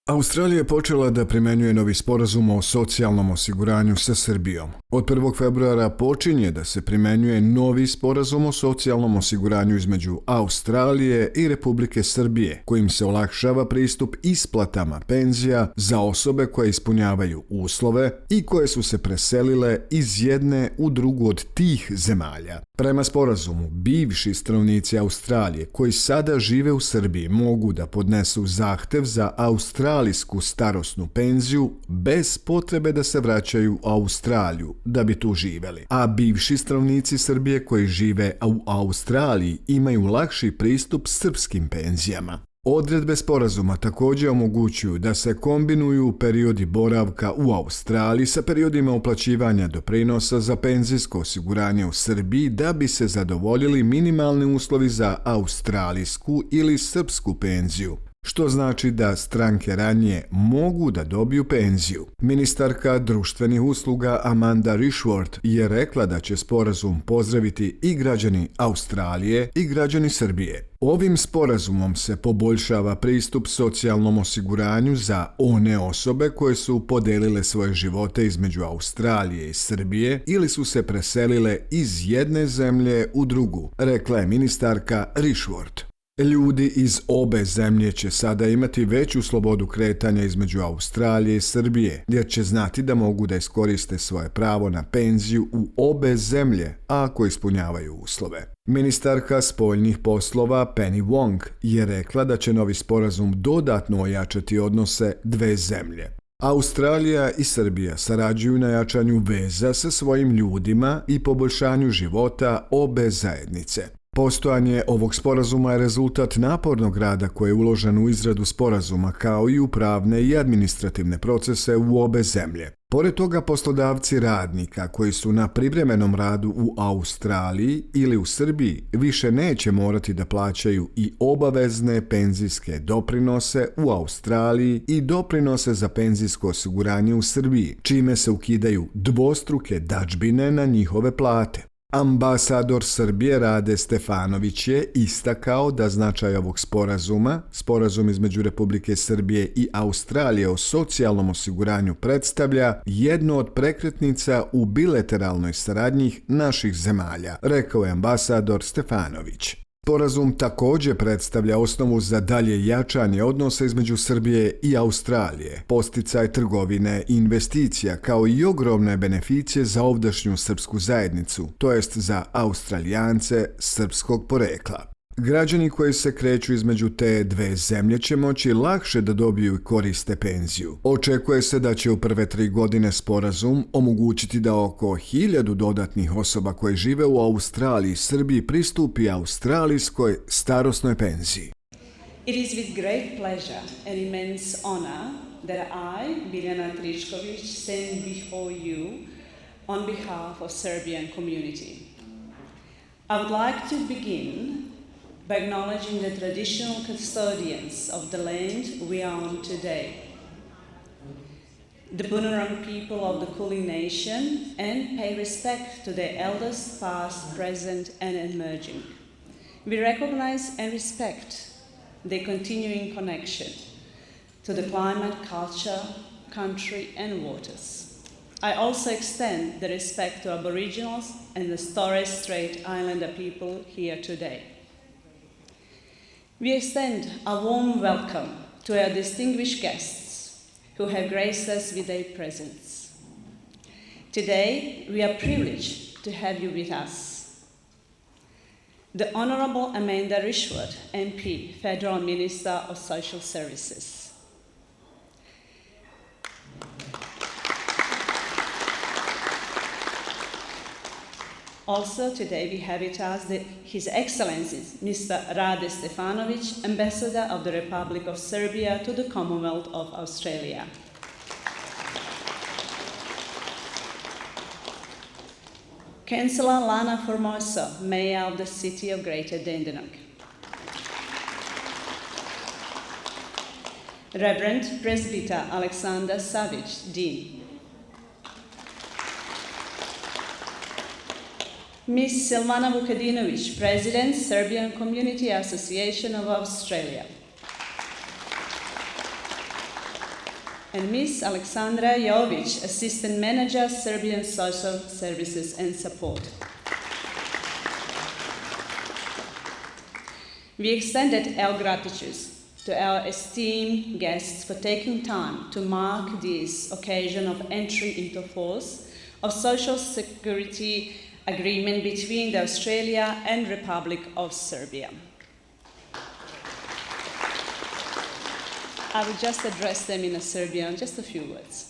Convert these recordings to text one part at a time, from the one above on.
Australija je počela da primenjuje novi sporazum o socijalnom osiguranju sa Srbijom. Od 1. februara počinje da se primenjuje novi sporazum o socijalnom osiguranju između Australije i Republike Srbije, kojim se olakšava pristup isplatama penzija za osobe koje ispunjavaju uslove i koje su se preselile iz jedne u drugu od tih zemalja. Prema sporazumu, bivši stanovnici Australije koji sada žive u Srbiji mogu da podnesu zahtev za australijsku starosnu penziju bez potrebe da se vraćaju u Australiju da bi tu živeli. A bivši stanovnici Srbije koji žive u Australiji imaju lakši pristup srpskim penzijama. Odredbe sporazuma također omogućuju da se kombinuju periodi boravka u Australiji sa periodima uplaćivanja doprinosa za penzijsko osiguranje u Srbiji da bi se zadovoljili minimalni uslovi za australijsku ili srpsku penziju, što znači da stranke ranije mogu da dobiju penziju. Ministarka društvenih usluga Amanda Rishworth je rekla da će sporazum pozdraviti i građani Australije i građani Srbije. Ovim sporazumom se poboljšava pristup socijalnom osiguranju za one osobe koje su podelile svoje živote između Australije i Srbije ili su se preselile iz jedne zemlje u drugu, rekla je ministarka Rishworth. Ljudi iz obe zemlje će sada imati veću slobodu kretanja između Australije i Srbije, jer će znati da mogu da iskoriste svoje pravo na penziju u obe zemlje ako ispunjavaju uslove. Ministarka spoljnih poslova Penny Wong je rekla da će novi sporazum dodatno ojačati odnose dve zemlje. Australija i Srbija sarađuju na jačanju veza sa svojim ljudima i poboljšanju života obe zajednice. Postojanje ovog sporazuma je rezultat napornog rada koji je uložen u izradu sporazuma kao i u pravne i administrativne procese u obe zemlje. Pored toga, poslodavci radnika koji su na privremenom radu u Australiji ili u Srbiji više neće morati da plaćaju i obavezne penzijske doprinose u Australiji i doprinose za penzijsko osiguranje u Srbiji, čime se ukidaju dvostruke dadžbine na njihove plate. Ambasador Srbije Rade Stefanović je istakao da značaj ovog sporazuma, sporazum između Republike Srbije i Australije o socijalnom osiguranju, predstavlja jednu od prekretnica u bilateralnoj saradnji naših zemalja, rekao je ambasador Stefanović. Sporazum također predstavlja osnovu za dalje jačanje odnosa između Srbije i Australije, podsticaj trgovine i investicija, kao i ogromne beneficije za ovdašnju srpsku zajednicu, to jest za Australijance srpskog porekla. Građani koji se kreću između te dve zemlje će moći lakše da dobiju i koriste penziju. Očekuje se da će u prve 3 godine sporazum omogućiti da oko 1000 dodatnih osoba koje žive u Australiji i Srbiji pristupi australijskoj starosnoj penziji. It is with great pleasure and immense honor that I, Biljana Trišković, stand before you on behalf of Serbian community. I would like to begin by acknowledging the traditional custodians of the land we are on today, the Bunurong people of the Kulin Nation, and pay respect to their elders past, present, and emerging. We recognize and respect their continuing connection to the climate, culture, country, and waters. I also extend the respect to Aboriginals and the Torres Strait Islander people here today. We extend a warm welcome to our distinguished guests who have graced us with their presence. Today, we are privileged to have you with us. The Honourable Amanda Rishworth, MP, Federal Minister of Social Services. Also today we have with us His Excellency Mr. Rade Stefanović, Ambassador of the Republic of Serbia to the Commonwealth of Australia. Councillor Lana Formosa, Mayor of the City of Greater Dandenong. Reverend Presbyter Aleksandar Savić, Dean. Ms. Silvana Vukadinović, President, Serbian Community Association of Australia. and Ms. Aleksandra Jović, Assistant Manager, Serbian Social Services and Support. We extended our gratitude to our esteemed guests for taking time to mark this occasion of entry into force of Social Security Agreement between Australia and Republic of Serbia. I will just address them in a Serbian, just a few words.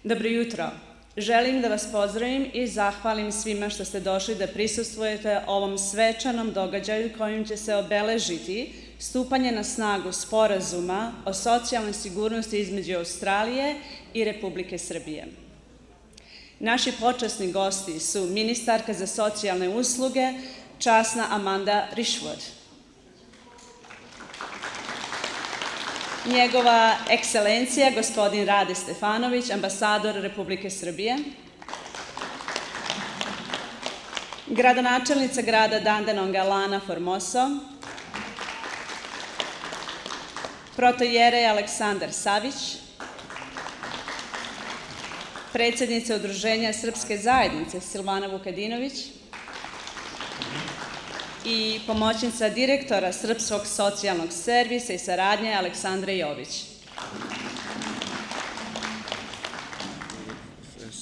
Dobro jutro. Želim da vas pozdravim i zahvalim svima što ste došli da prisustvujete ovom svečanom događaju kojim će se obeležiti stupanje na snagu sporazuma o socijalnoj sigurnosti između Australije i Republike Srbije. Naši počasni gosti su ministarka za socijalne usluge, časna Amanda Rishwood, njegova ekscelencija gospodin Rade Stefanović, ambasador Republike Srbije, gradonačelnica grada Dandenonga Lana Formoso, protojerej Aleksandar Savić, predsjednica Udruženja Srpske zajednice Silvana Vukadinović i pomoćnica direktora Srpskog socijalnog servisa i saradnje Aleksandra Jović.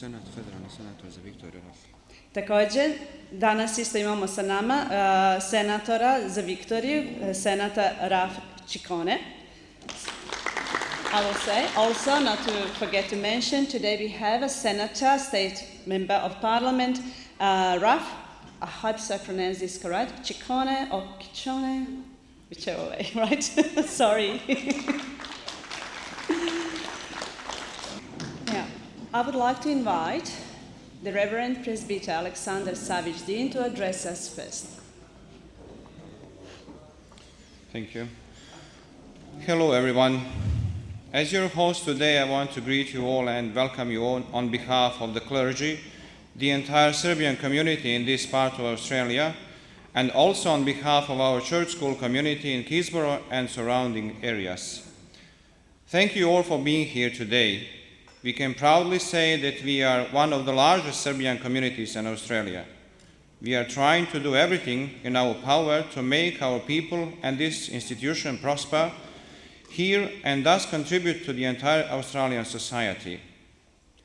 Federalni senator za Viktoriju Raf. Također, danas isto imamo sa nama senatora za Viktoriju, senata Raf Ciccone. I will say also, not to forget to mention, today we have a senator, state member of parliament, Raf, I hope I pronounce this correct, Ciccone or Ciccone, whichever way, right? Sorry. Yeah, I would like to invite the Reverend Presbyter Alexander Savić-Din to address us first. Thank you. Hello, everyone. As your host today, I want to greet you all and welcome you all on behalf of the clergy, the entire Serbian community in this part of Australia, and also on behalf of our church school community in Keysborough and surrounding areas. Thank you all for being here today. We can proudly say that we are one of the largest Serbian communities in Australia. We are trying to do everything in our power to make our people and this institution prosper here and thus contribute to the entire Australian society.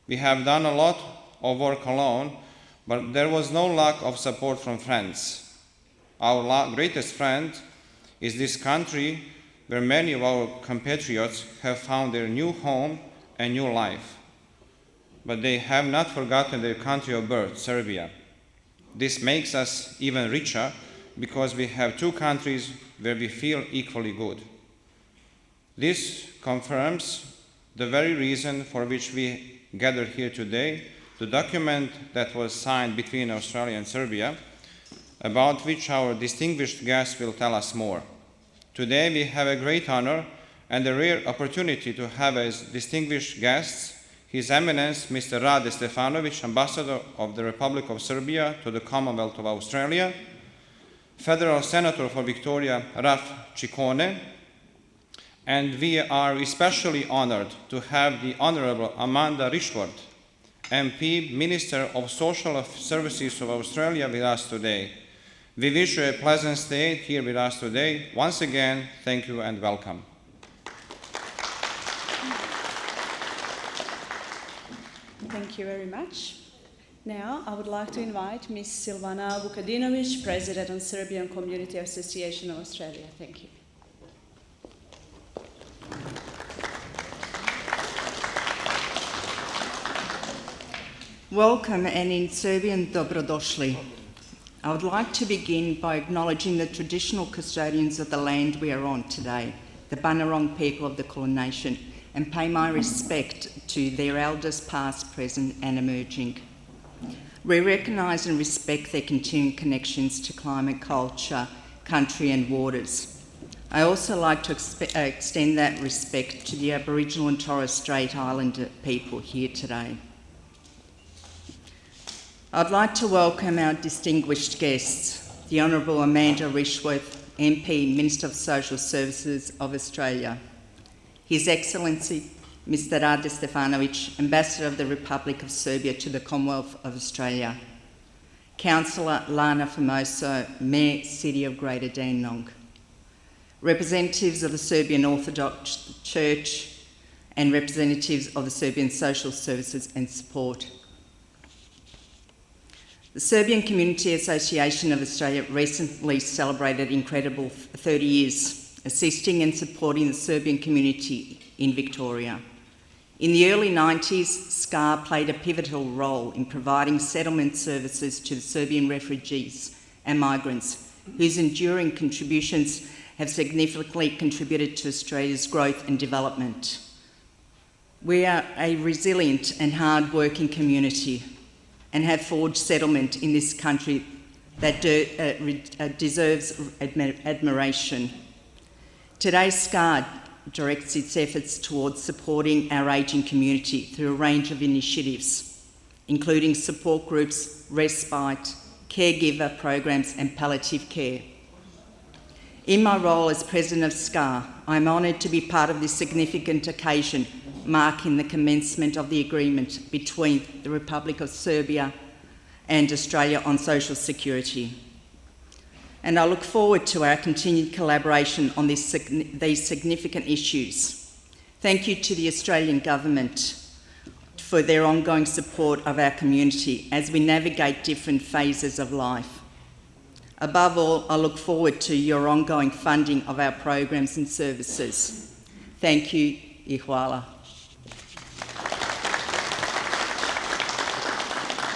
We have done a lot of work alone, but there was no lack of support from friends. Our greatest friend is this country where many of our compatriots have found their new home and new life. But they have not forgotten their country of birth, Serbia. This makes us even richer because we have two countries where we feel equally good. This confirms the very reason for which we gathered here today, the document that was signed between Australia and Serbia, about which our distinguished guest will tell us more. Today we have a great honor and a rare opportunity to have as distinguished guests His Eminence Mr. Rade Stefanović, Ambassador of the Republic of Serbia to the Commonwealth of Australia, Federal Senator for Victoria Raf Ciccone, and we are especially honored to have the Honorable Amanda Rishwood, MP, Minister of Social Services of Australia, with us today. We wish you a pleasant stay here with us today. Once again, thank you and welcome. Thank you very much. Now, I would like to invite Ms. Silvana Vukadinović, President of Serbian Community Association of Australia. Thank you. Welcome, and in Serbian, dobrodošli. I would like to begin by acknowledging the traditional custodians of the land we are on today, the Bunurong people of the Kulin Nation, and pay my respect to their elders past, present and emerging. We recognise and respect their continuing connections to climate, culture, country and waters. I also like to extend that respect to the Aboriginal and Torres Strait Islander people here today. I'd like to welcome our distinguished guests, the Honourable Amanda Rishwood, MP, Minister of Social Services of Australia, His Excellency Mr. Rade Stefanovic, Ambassador of the Republic of Serbia to the Commonwealth of Australia, Councillor Lana Formoso, Mayor, City of Greater Dandenong, representatives of the Serbian Orthodox Church and representatives of the Serbian Social Services and Support. The Serbian Community Association of Australia recently celebrated incredible 30 years, assisting and supporting the Serbian community in Victoria. In the early 90s, SCAR played a pivotal role in providing settlement services to the Serbian refugees and migrants, whose enduring contributions have significantly contributed to Australia's growth and development. We are a resilient and hard-working community and have forged settlement in this country that deserves admiration. Today, SCAR directs its efforts towards supporting our ageing community through a range of initiatives, including support groups, respite, caregiver programs and palliative care. In my role as President of SCAR, I'm honoured to be part of this significant occasion marking the commencement of the agreement between the Republic of Serbia and Australia on social security. And I look forward to our continued collaboration on these significant issues. Thank you to the Australian Government for their ongoing support of our community as we navigate different phases of life. Above all, I look forward to your ongoing funding of our programs and services. Thank you, I hvala.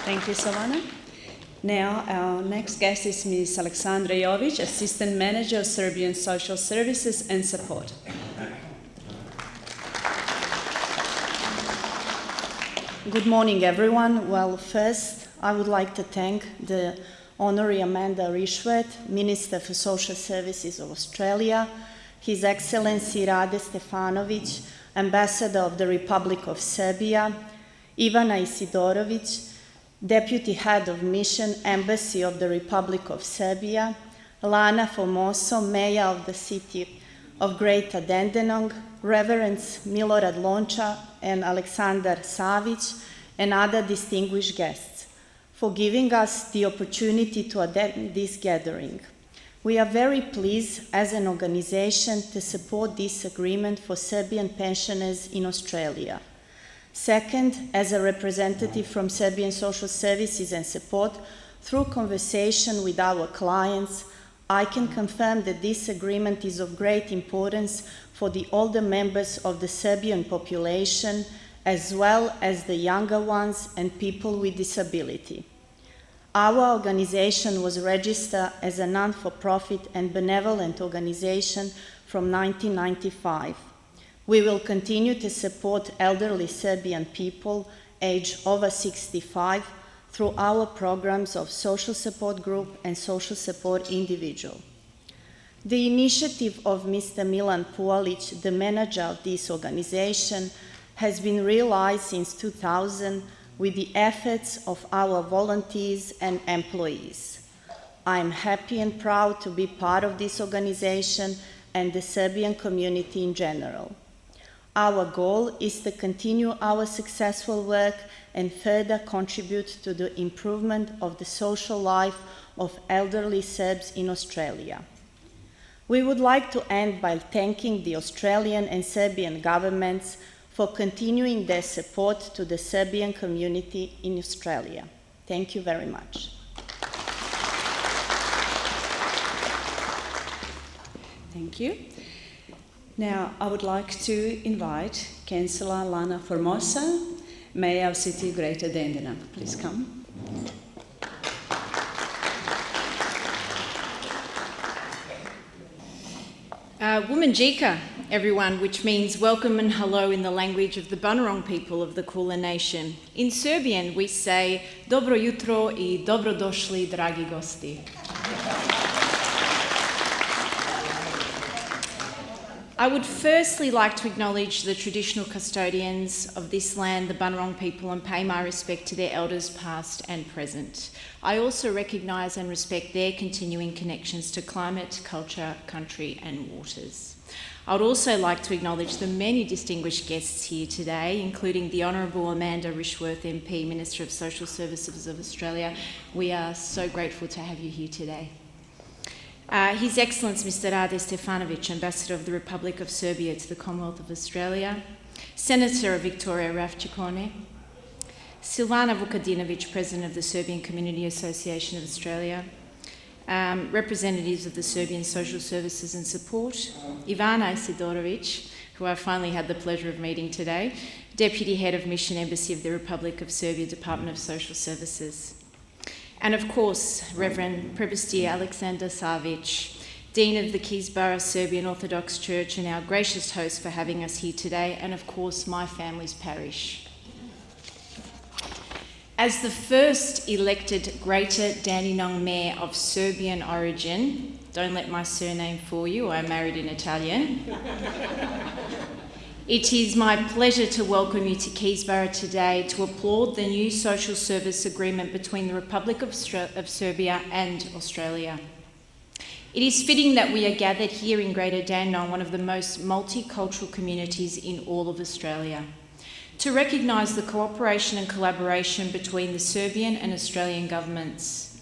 Thank you, Savannah. Now, our next guest is Ms. Aleksandra Jovic, Assistant Manager of Serbian Social Services and Support. Good morning, everyone. Well, first, I would like to thank the Honorary Amanda Rishwet, Minister for Social Services of Australia, His Excellency Rade Stefanovic, Ambassador of the Republic of Serbia, Ivana Isidorovic, Deputy Head of Mission, Embassy of the Republic of Serbia, Lana Formoso, Mayor of the City of Greater Dandenong, Reverends Milorad Lonča and Aleksandar Savic, and other distinguished guests, for giving us the opportunity to attend this gathering. We are very pleased as an organization to support this agreement for Serbian pensioners in Australia. Second, as a representative from Serbian Social Services and Support, through conversation with our clients, I can confirm that this agreement is of great importance for the older members of the Serbian population, as well as the younger ones and people with disability. Our organization was registered as a non-for-profit and benevolent organization from 1995. We will continue to support elderly Serbian people aged over 65 through our programs of social support group and social support individual. The initiative of Mr. Milan Pualic, the manager of this organization, has been realized since 2000 with the efforts of our volunteers and employees. I am happy and proud to be part of this organization and the Serbian community in general. Our goal is to continue our successful work and further contribute to the improvement of the social life of elderly Serbs in Australia. We would like to end by thanking the Australian and Serbian governments for continuing their support to the Serbian community in Australia. Thank you very much. Thank you. Now, I would like to invite Councillor Lana Formosa, Mayor of City of Greater Dandenong. Please come. Womanjika, everyone, which means welcome and hello in the language of the Bunurong people of the Kula Nation. In Serbian, we say dobro jutro I dobrodošli, dragi gosti. I would firstly like to acknowledge the traditional custodians of this land, the Bunurong people, and pay my respect to their elders past and present. I also recognise and respect their continuing connections to climate, culture, country and waters. I would also like to acknowledge the many distinguished guests here today, including the Honourable Amanda Rishworth MP, Minister of Social Services of Australia. We are so grateful to have you here today. His Excellency Mr. Rade Stefanovic, Ambassador of the Republic of Serbia to the Commonwealth of Australia, Senator of Victoria Raf Ciccone, Silvana Vukadinovic, President of the Serbian Community Association of Australia, representatives of the Serbian Social Services and Support, Ivana Isidorovic, who I finally had the pleasure of meeting today, Deputy Head of Mission Embassy of the Republic of Serbia, Department of Social Services. And of course, Reverend Prebistir Aleksandar Savic, Dean of the Keysborough Serbian Orthodox Church and our gracious host for having us here today, and of course, my family's parish. As the first elected Greater Dandenong Mayor of Serbian origin, don't let my surname fool you, I married an Italian. It is my pleasure to welcome you to Keysborough today to applaud the new social service agreement between the Republic of Serbia and Australia. It is fitting that we are gathered here in Greater Dandenong, one of the most multicultural communities in all of Australia, to recognise the cooperation and collaboration between the Serbian and Australian governments.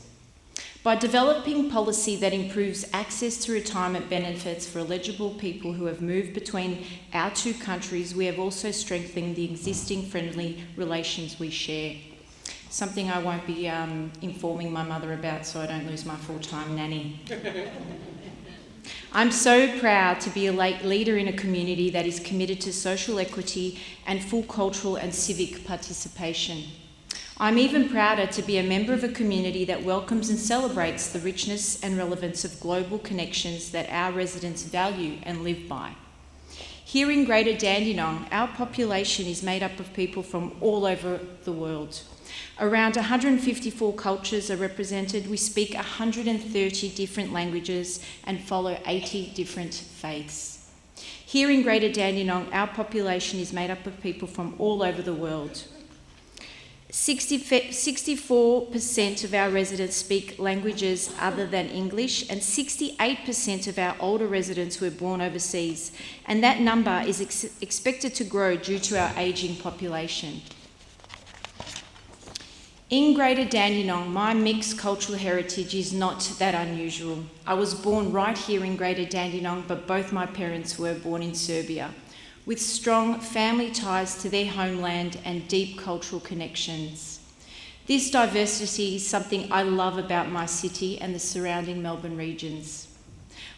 By developing policy that improves access to retirement benefits for eligible people who have moved between our two countries, we have also strengthened the existing friendly relations we share. Something I won't be informing my mother about so I don't lose my full-time nanny. I'm so proud to be a leader in a community that is committed to social equity and full cultural and civic participation. I'm even prouder to be a member of a community that welcomes and celebrates the richness and relevance of global connections that our residents value and live by. Here in Greater Dandenong, our population is made up of people from all over the world. Around 154 cultures are represented. We speak 130 different languages and follow 80 different faiths. Here in Greater Dandenong, our population is made up of people from all over the world. 64% of our residents speak languages other than English, and 68% of our older residents were born overseas, and that number is expected to grow due to our ageing population. In Greater Dandenong, my mixed cultural heritage is not that unusual. I was born right here in Greater Dandenong, but both my parents were born in Serbia, with strong family ties to their homeland and deep cultural connections. This diversity is something I love about my city and the surrounding Melbourne regions.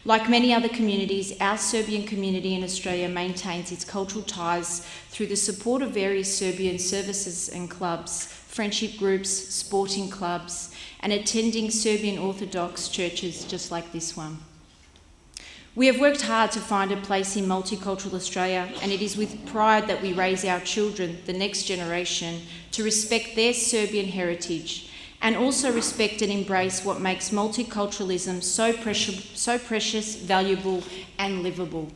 Like many other communities, our Serbian community in Australia maintains its cultural ties through the support of various Serbian services and clubs, friendship groups, sporting clubs, and attending Serbian Orthodox churches just like this one. We have worked hard to find a place in multicultural Australia, and it is with pride that we raise our children, the next generation, to respect their Serbian heritage and also respect and embrace what makes multiculturalism so precious, valuable, and livable.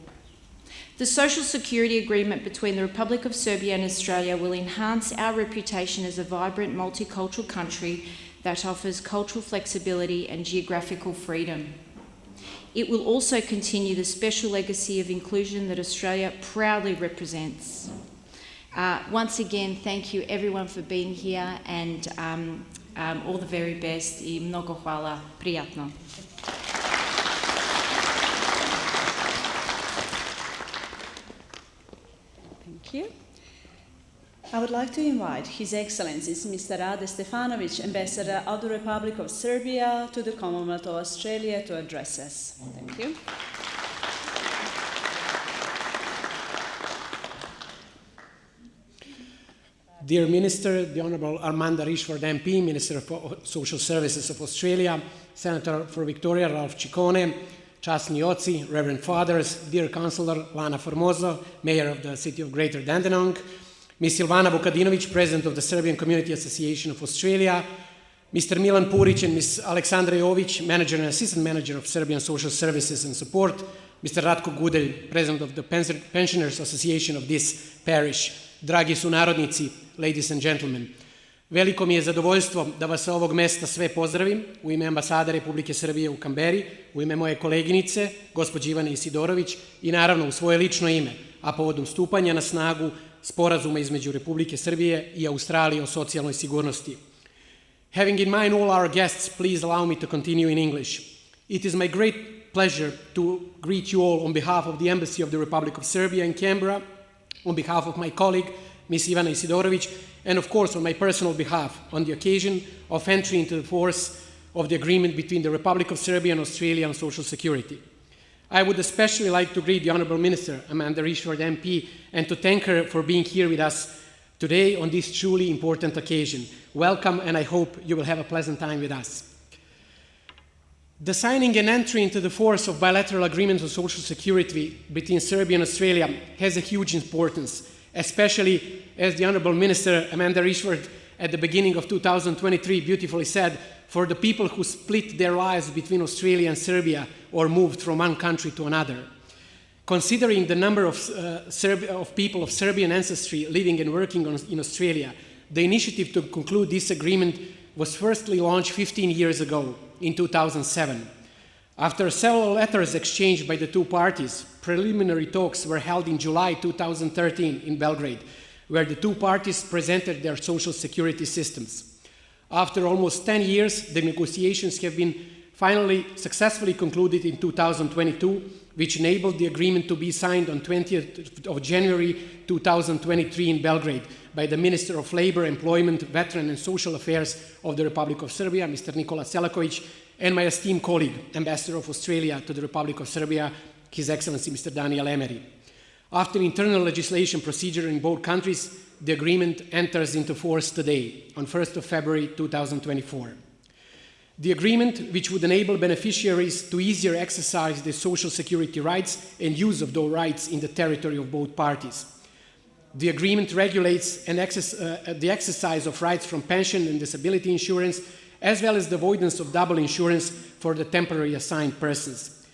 The Social Security Agreement between the Republic of Serbia and Australia will enhance our reputation as a vibrant multicultural country that offers cultural flexibility and geographical freedom. It will also continue the special legacy of inclusion that Australia proudly represents. Once again, thank you everyone for being here, and all the very best I mnogo hvala. Prijatno. Thank you. I would like to invite His Excellency Mr. Rade Stefanovic, Ambassador of the Republic of Serbia to the Commonwealth of Australia, to address us. Thank you. Dear Minister, the Honourable Amanda Rishworth MP, Minister for Social Services of Australia, Senator for Victoria Ralph Ciccone, Časni oci, Reverend Fathers, dear Councillor Lana Formoso, Mayor of the City of Greater Dandenong, Ms. Silvana Vukadinovic, President of the Serbian Community Association of Australia, Mr. Milan Puric and Ms. Aleksandra Jovic, Manager and Assistant Manager of Serbian Social Services and Support, Mr. Ratko Gudelj, President of the Pensioners Association of this parish, dragi sunarodnici, ladies and gentlemen. Veliko mi je zadovoljstvo da vas sa ovog mesta sve pozdravim u ime ambasade Republike Srbije u Kamberi, u ime moje koleginice, gospođe Ivane Isidorović i naravno u svoje lično ime, a povodom stupanja na snagu sporazuma između Republike Srbije i Australije o socijalnoj sigurnosti. Having in mind all our guests, please allow me to continue in English. It is my great pleasure to greet you all on behalf of the Embassy of the Republic of Serbia in Canberra, on behalf of my colleague, Ms. Ivana Isidorović, and of course on my personal behalf on the occasion of entry into the force of the agreement between the Republic of Serbia and Australia on social security. I would especially like to greet the Honourable Minister, Amanda Rishford MP, and to thank her for being here with us today on this truly important occasion. Welcome, and I hope you will have a pleasant time with us. The signing and entry into the force of bilateral agreements on social security between Serbia and Australia has a huge importance, especially as the Honourable Minister Amanda Rishford at the beginning of 2023 beautifully said, for the people who split their lives between Australia and Serbia or moved from one country to another. Considering the number of people of Serbian ancestry living and working in Australia, the initiative to conclude this agreement was firstly launched 15 years ago, in 2007. After several letters exchanged by the two parties, preliminary talks were held in July 2013 in Belgrade, where the two parties presented their social security systems. After almost 10 years, the negotiations have been finally successfully concluded in 2022, which enabled the agreement to be signed on 20th of January 2023 in Belgrade by the Minister of Labour, Employment, Veteran and Social Affairs of the Republic of Serbia, Mr. Nikola Selaković, and my esteemed colleague, Ambassador of Australia to the Republic of Serbia, His Excellency Mr. Daniel Emery. After internal legislation procedure in both countries, the agreement enters into force today, on 1st of February 2024. The agreement, which would enable beneficiaries to easier exercise their social security rights and use of those rights in the territory of both parties. The agreement regulates the exercise of rights from pension and disability insurance, as well as the avoidance of double insurance for the temporary assigned persons.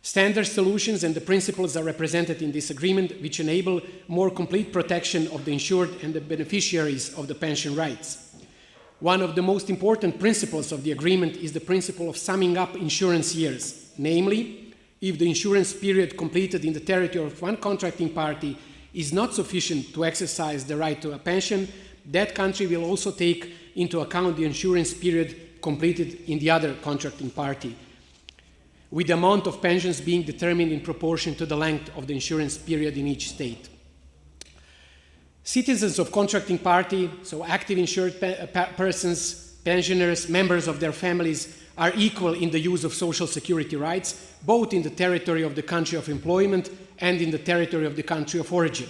Standard solutions and the principles are represented in this agreement, which enable more complete protection of the insured and the beneficiaries of the pension rights. One of the most important principles of the agreement is the principle of summing up insurance years. Namely, if the insurance period completed in the territory of one contracting party is not sufficient to exercise the right to a pension, that country will also take into account the insurance period completed in the other contracting party, with the amount of pensions being determined in proportion to the length of the insurance period in each state. Citizens of contracting party, so active insured persons, pensioners, members of their families, are equal in the use of social security rights, both in the territory of the country of employment and in the territory of the country of origin.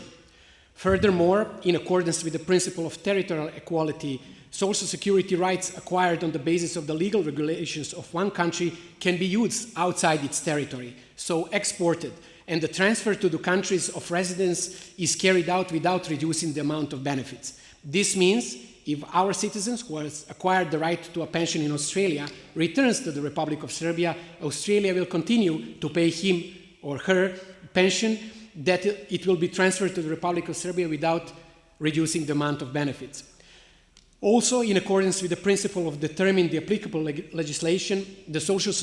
Furthermore, in accordance with the principle of territorial equality, social security rights acquired on the basis of the legal regulations of one country can be used outside its territory, so exported, and the transfer to the countries of residence is carried out without reducing the amount of benefits. This means if our citizens who has acquired the right to a pension in Australia returns to the Republic of Serbia, Australia will continue to pay him or her pension, that it will be transferred to the Republic of Serbia without reducing the amount of benefits. Also, in accordance with the principle of determining the applicable legislation, the social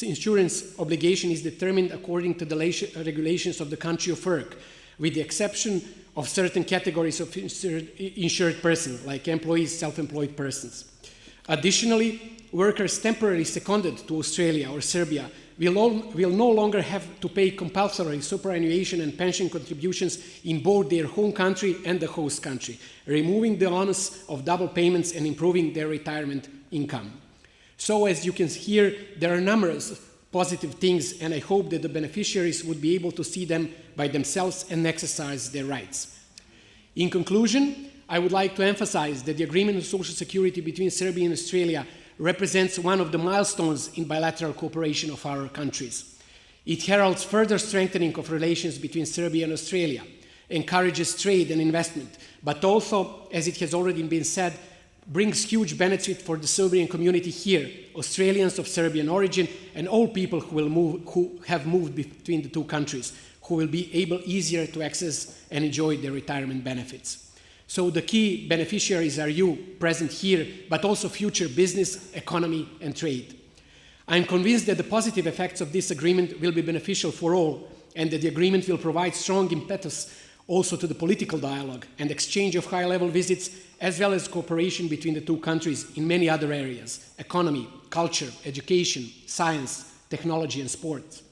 insurance obligation is determined according to the regulations of the country of work, with the exception of certain categories of insured persons, like employees, self-employed persons. Additionally, workers temporarily seconded to Australia or Serbia will no longer have to pay compulsory superannuation and pension contributions in both their home country and the host country, removing the onus of double payments and improving their retirement income. So, as you can hear, there are numerous positive things, and I hope that the beneficiaries would be able to see them by themselves and exercise their rights. In conclusion, I would like to emphasize that the agreement on social security between Serbia and Australia represents one of the milestones in bilateral cooperation of our countries. It heralds further strengthening of relations between Serbia and Australia, encourages trade and investment, but also, as it has already been said, brings huge benefit for the Serbian community here, Australians of Serbian origin, and all people who have moved between the two countries, who will be able easier to access and enjoy their retirement benefits. So the key beneficiaries are you, present here, but also future business, economy, and trade. I am convinced that the positive effects of this agreement will be beneficial for all, and that the agreement will provide strong impetus also to the political dialogue and exchange of high-level visits, as well as cooperation between the two countries in many other areas: economy, culture, education, science, technology, and sport.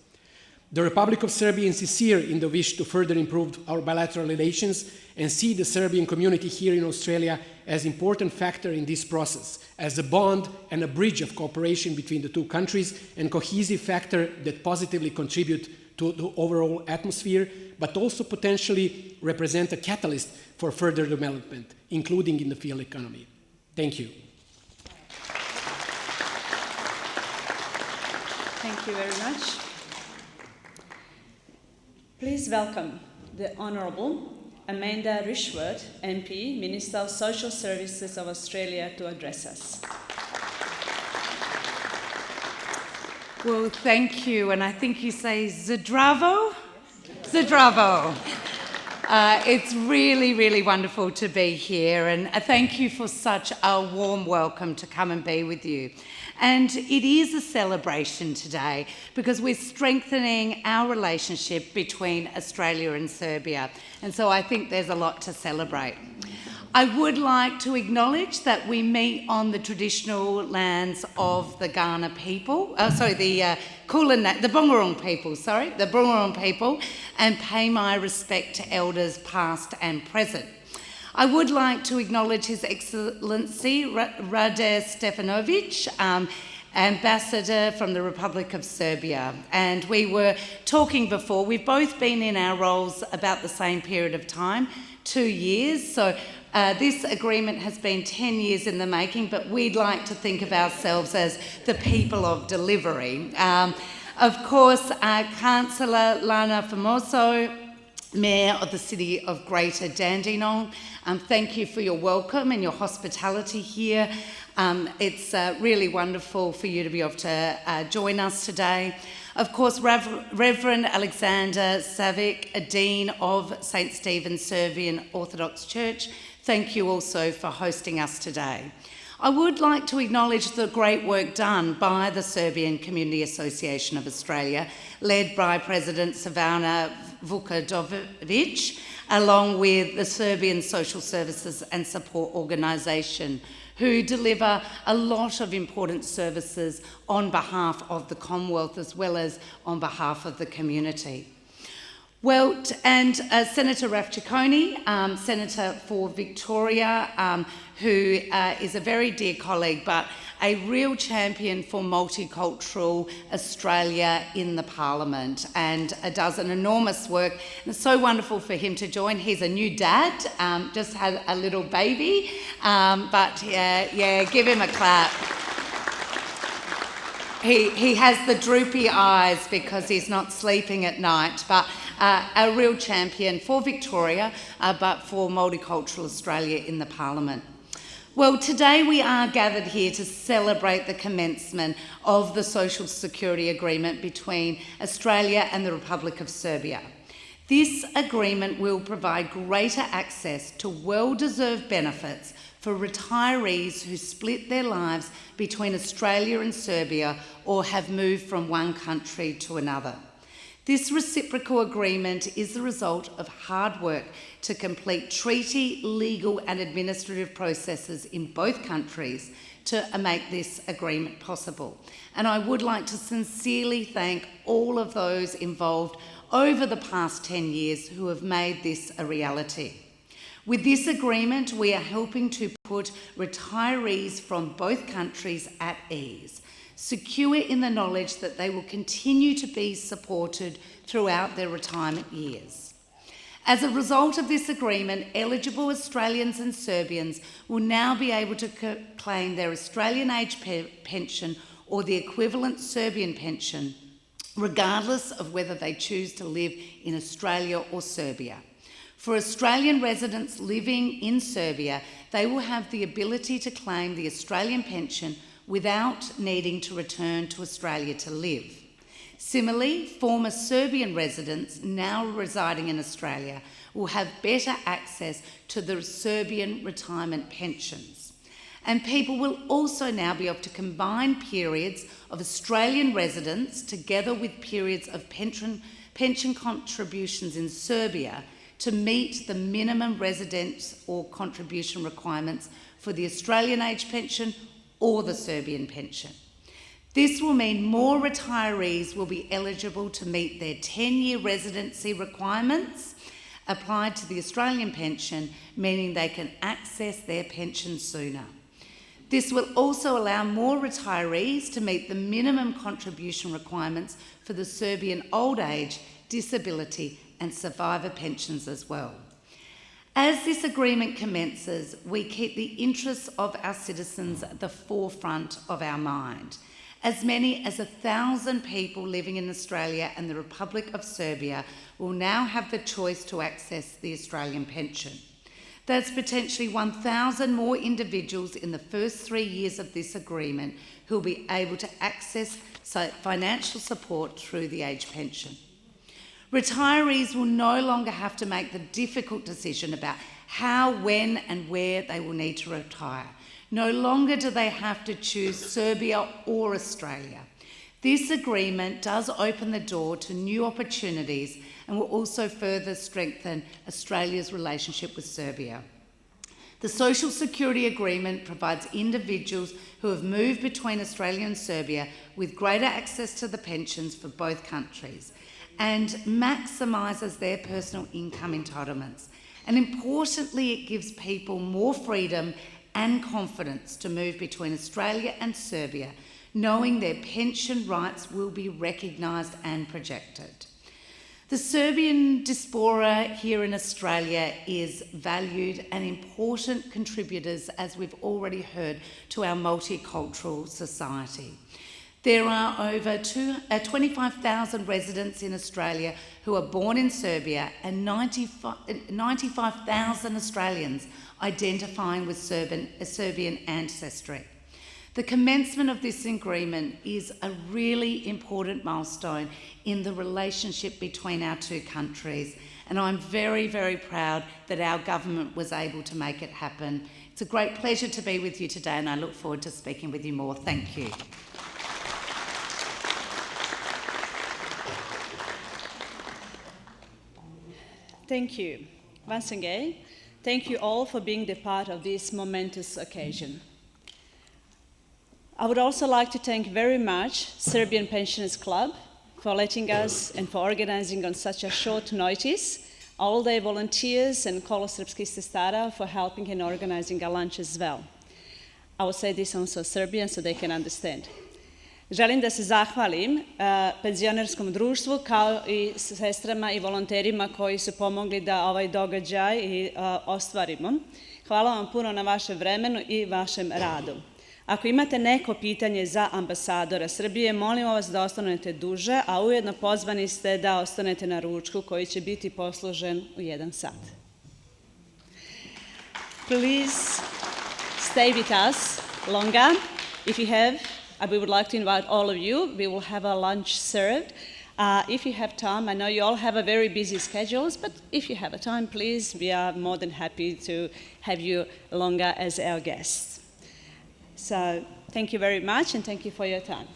The Republic of Serbia is sincere in the wish to further improve our bilateral relations and see the Serbian community here in Australia as an important factor in this process, as a bond and a bridge of cooperation between the two countries and cohesive factor that positively contribute to the overall atmosphere, but also potentially represent a catalyst for further development, including in the field economy. Thank you. Thank you very much. Please welcome the Honourable Amanda Rishworth, MP, Minister of Social Services of Australia, to address us. Well, thank you, and I think you say Zdravo? Zdravo. It's really, really wonderful to be here, and thank you for such a warm welcome to come and be with you. And it is a celebration today because we're strengthening our relationship between Australia and Serbia, and so I think there's a lot to celebrate. I would like to acknowledge that we meet on the traditional lands of the Kaurna people, the Bunurong people, and pay my respect to elders past and present. I would like to acknowledge His Excellency Rade Stefanovic, Ambassador from the Republic of Serbia. And we were talking before, we've both been in our roles about the same period of time, 2 years. So this agreement has been 10 years in the making, but we'd like to think of ourselves as the people of delivery. Of course, Councillor Lana Formoso, Mayor of the City of Greater Dandenong, thank you for your welcome and your hospitality here. It's really wonderful for you to be able to join us today. Of course, Reverend Alexander Savic, a Dean of St. Stephen's Serbian Orthodox Church, thank you also for hosting us today. I would like to acknowledge the great work done by the Serbian Community Association of Australia, led by President Savana Vukodovic, along with the Serbian Social Services and Support Organisation, who deliver a lot of important services on behalf of the Commonwealth as well as on behalf of the community. Well, and Senator Rafchikoni, Senator for Victoria, who is a very dear colleague, but a real champion for multicultural Australia in the Parliament, and does an enormous work. And it's so wonderful for him to join. He's a new dad, just had a little baby, but yeah, give him a clap. He has the droopy eyes because he's not sleeping at night, but a real champion for Victoria, but for multicultural Australia in the Parliament. Well, today we are gathered here to celebrate the commencement of the Social Security Agreement between Australia and the Republic of Serbia. This agreement will provide greater access to well-deserved benefits for retirees who split their lives between Australia and Serbia or have moved from one country to another. This reciprocal agreement is the result of hard work to complete treaty, legal and administrative processes in both countries to make this agreement possible. And I would like to sincerely thank all of those involved over the past 10 years who have made this a reality. With this agreement, we are helping to put retirees from both countries at ease, secure in the knowledge that they will continue to be supported throughout their retirement years. As a result of this agreement, eligible Australians and Serbians will now be able to claim their Australian age pension or the equivalent Serbian pension, regardless of whether they choose to live in Australia or Serbia. For Australian residents living in Serbia, they will have the ability to claim the Australian pension without needing to return to Australia to live. Similarly, former Serbian residents now residing in Australia will have better access to the Serbian retirement pensions. And people will also now be able to combine periods of Australian residence together with periods of pension contributions in Serbia to meet the minimum residence or contribution requirements for the Australian age pension or the Serbian pension. This will mean more retirees will be eligible to meet their 10-year residency requirements applied to the Australian pension, meaning they can access their pension sooner. This will also allow more retirees to meet the minimum contribution requirements for the Serbian old age, disability and survivor pensions as well. As this agreement commences, we keep the interests of our citizens at the forefront of our mind. As many as 1,000 people living in Australia and the Republic of Serbia will now have the choice to access the Australian pension. That's potentially 1,000 more individuals in the first 3 years of this agreement who will be able to access financial support through the age pension. Retirees will no longer have to make the difficult decision about how, when and where they will need to retire. No longer do they have to choose Serbia or Australia. This agreement does open the door to new opportunities and will also further strengthen Australia's relationship with Serbia. The Social Security Agreement provides individuals who have moved between Australia and Serbia with greater access to the pensions for both countries and maximises their personal income entitlements. And importantly, it gives people more freedom and confidence to move between Australia and Serbia, knowing their pension rights will be recognised and projected. The Serbian diaspora here in Australia is valued and important contributors, as we've already heard, to our multicultural society. There are over 25,000 residents in Australia who are born in Serbia and 95,000 Australians identifying with Serbian ancestry. The commencement of this agreement is a really important milestone in the relationship between our two countries, and I'm very, very proud that our government was able to make it happen. It's a great pleasure to be with you today, and I look forward to speaking with you more. Thank you. Thank you. Once again, thank you all for being the part of this momentous occasion. I would also like to thank very much Serbian Pensioners Club for letting us and for organizing on such a short notice, all the volunteers and Kolo Srpskih sestara for helping and organizing a lunch as well. I will say this also Serbian so they can understand. Želim da se zahvalim penzionerskom društvu kao i sestrama i volonterima koji su pomogli da ovaj događaj ostvarimo. Hvala vam puno na vašem vremenu i vašem radu. Ako imate neko pitanje za ambasadora Srbije, molimo vas da ostanete duže, a ujedno pozvani ste da ostanete na ručku koji će biti poslužen u 1 sat. Please stay with us longer. If you have, we would like to invite all of you. We will have a lunch served. If you have time, I know you all have a very busy schedules, but if you have a time, please, we are more than happy to have you longer as our guests. So thank you very much, and thank you for your time.